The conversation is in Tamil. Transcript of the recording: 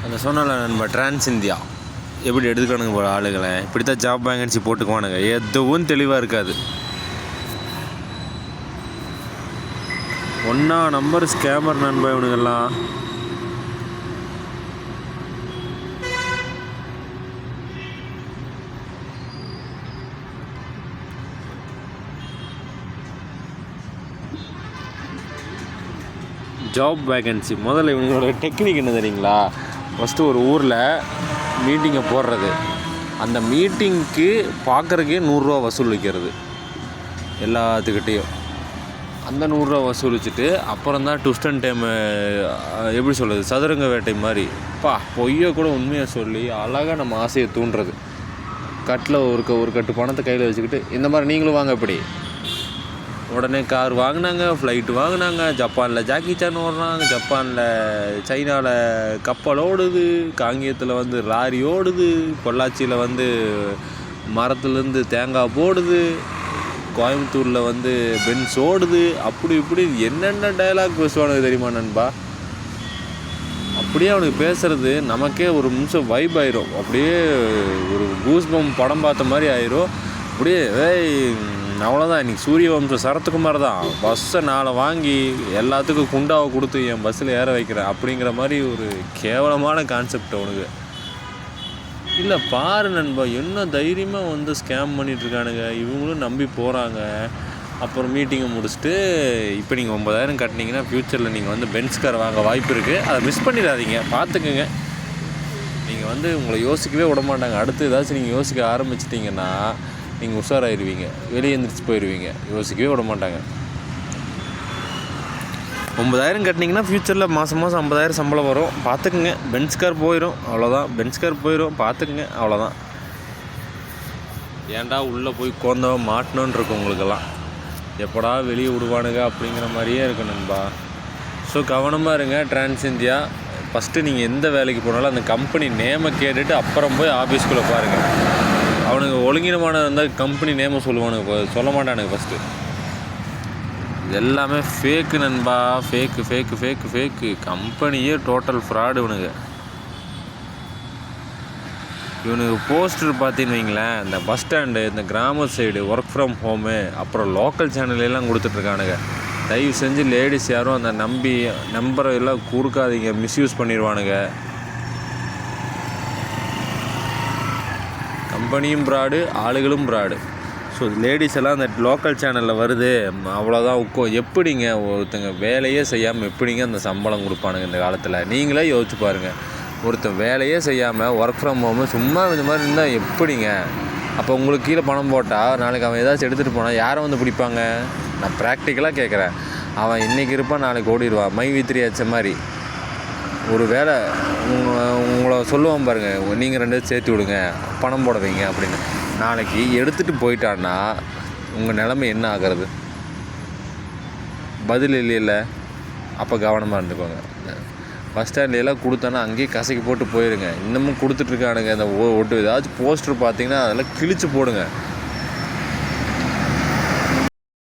அந்த சொன்னால நம்ம டிரான்ஸ் இந்தியா எப்படி எடுத்துக்கணுங்க போல ஆளுகளை இப்படி தான் ஜாப் வேகன்சி போட்டுக்குவானுங்க, எதுவும் தெளிவாக இருக்காது. ஒன்றா நம்பர் ஸ்கேமர் நண்பா இவனுங்கெல்லாம். ஜாப் வேகன்சி முதல்ல இவங்களோட டெக்னிக் என்ன தெரியுங்களா? ஃபஸ்ட்டு ஒரு ஊரில் மீட்டிங்கை போடுறது, அந்த மீட்டிங்க்கு பார்க்குறக்கே 100 ரூபா வசூலிக்கிறது எல்லாத்துக்கிட்டேயும். அந்த 100 ரூபா வசூலிச்சுட்டு அப்புறம் தான் ட்விஸ்ட் அண்ட் டைம், எப்படி சொல்கிறது, சதுரங்க வேட்டை மாதிரி பொய்யை கூட உண்மையை சொல்லி அழகாக நம்ம ஆசையை தூண்டுறது. கட்டில் ஒரு கட்டு பணத்தை கையில் வச்சுக்கிட்டு இந்த மாதிரி நீங்களும் வாங்க. இப்படி உடனே கார் வாங்கினாங்க, ஃப்ளைட்டு வாங்கினாங்க, ஜப்பானில் ஜாக்கி சான் ஓடுறாங்க, ஜப்பானில் சைனாவில் கப்பல் ஓடுது, காங்கேயத்தில் வந்து லாரி ஓடுது, பொள்ளாச்சியில் வந்து மரத்துலேருந்து தேங்காய் போடுது, கோயம்புத்தூரில் வந்து பென்ஸ் ஓடுது. அப்படி இப்படி என்னென்ன டைலாக் பேசுவானுங்க தெரியுமா நண்பா? அப்படியே அவனுக்கு பேசுகிறது நமக்கே ஒரு நிமிஷம் வைப் ஆயிரும். அப்படியே ஒரு கூஸ்பம் படம் பார்த்த மாதிரி ஆயிரும். அப்படியே அவ்வளோதான். இன்றைக்கி சூரிய வம்சம் சரத்குமார் தான் பஸ்ஸை நாளை வாங்கி எல்லாத்துக்கும் குண்டாவை கொடுத்து என் பஸ்ஸில் ஏற வைக்கிறேன் அப்படிங்கிற மாதிரி ஒரு கேவலமான கான்செப்ட் அவனுக்கு. இல்லை பாரு நண்பா, என்ன தைரியமாக வந்து ஸ்கேம் பண்ணிகிட்ருக்கானுங்க. இவங்களும் நம்பி போகிறாங்க. அப்புறம் மீட்டிங்கை முடிச்சுட்டு இப்போ நீங்கள் 9,000 கட்டினீங்கன்னா ஃப்யூச்சரில் நீங்கள் வந்து பென்ஸ் கார் வாங்க வாய்ப்பு இருக்குது. அதை மிஸ் பண்ணிடாதீங்க, பார்த்துக்குங்க. நீங்கள் வந்து உங்களை யோசிக்கவே விட மாட்டாங்க. அடுத்து ஏதாச்சும் நீங்கள் யோசிக்க ஆரம்பிச்சிட்டிங்கன்னா நீங்கள் உஷாராயிருவீங்க, வெளியே எந்திரிச்சு போயிடுவீங்க. யோசிக்கவே விட மாட்டாங்க. 9,000 கட்டினீங்கன்னா ஃப்யூச்சரில் மாதம் 50,000 சம்பளம் வரும், பார்த்துக்குங்க. பென்ஸ் கார் போயிடும், அவ்வளோதான். பென்ஸ் கார் போயிடும், பார்த்துக்குங்க, அவ்வளோதான். ஏன்டா உள்ளே போய் கோந்தவ மாட்டணுன்னு இருக்கும் உங்களுக்கெல்லாம். எப்படா வெளியே விடுவானுங்க அப்படிங்கிற மாதிரியே இருக்கு நண்பா. ஸோ கவனமாக இருங்க. டிரான்ஸ் இந்தியா ஃபஸ்ட்டு நீங்கள் எந்த வேலைக்கு போனாலும் அந்த கம்பெனி நேமை கேட்டுட்டு அப்புறம் போய் ஆஃபீஸ்குள்ளே பாருங்கள். அவனுக்கு ஒழுங்கினமான இருந்தால் கம்பெனி நேமை சொல்லுவானுங்க, சொல்ல மாட்டானுங்க ஃபஸ்ட்டு. இது எல்லாமே ஃபேக்கு நண்பா, ஃபேக்கு ஃபேக்கு ஃபேக்கு ஃபேக்கு. கம்பெனியே டோட்டல் ஃப்ராடு இவனுக்கு போஸ்டர் பார்த்தீங்கன்னு வைங்களேன், இந்த பஸ் ஸ்டாண்டு, இந்த கிராம சைடு ஒர்க் ஃப்ரம் ஹோமு, அப்புறம் லோக்கல் சேனல்லாம் கொடுத்துட்ருக்கானுங்க. தயவு செஞ்சு லேடிஸ் யாரும் அந்த நம்பரை எல்லாம் கொடுக்காதீங்க, மிஸ்யூஸ் பண்ணிடுவானுங்க. கம்பெனியும் ப்ராடு, ஆளுகளும் ப்ராடு. ஸோ லேடிஸ் எல்லாம் அந்த லோக்கல் சேனலில் வருது, அவ்வளோதான். எப்படிங்க ஒருத்தங்க வேலையே செய்யாமல் எப்படிங்க அந்த சம்பளம் கொடுப்பானுங்க இந்த காலத்தில்? நீங்களே யோசிச்சு பாருங்கள். ஒருத்தன் வேலையே செய்யாமல் ஒர்க் ஃப்ரம் ஹோமு சும்மா இந்த மாதிரி இருந்தால் எப்படிங்க? அப்போ உங்களுக்கு கீழே பணம் போட்டால் நாளைக்கு அவன் ஏதாச்சும் எடுத்துகிட்டு போனால் யாரை வந்து பிடிப்பாங்க? நான் ப்ராக்டிக்கலாக கேட்குறேன். அவன் இன்றைக்கி இருப்பான், நாளைக்கு ஓடிடுவான். மை வித்திரி ஆச்ச மாதிரி. ஒரு வேலை உங்களை சொல்லுவான் பாருங்கள், நீங்கள் 2 சேர்த்து விடுங்க, பணம் போட வைங்க அப்படின்னு. நாளைக்கு எடுத்துகிட்டு போயிட்டான்னா உங்கள் நிலைமை என்ன ஆகிறது? பதில் இல்லைல்ல. அப்போ கவனமாக இருந்துக்கோங்க. பஸ் ஸ்டாண்ட்லாம் கொடுத்தானா அங்கேயே கசக்கி போட்டு போயிடுங்க. இன்னமும் கொடுத்துட்ருக்கானுங்க. இந்த ஏதாச்சும் போஸ்டர் பார்த்தீங்கன்னா அதெல்லாம் கிழிச்சு போடுங்க.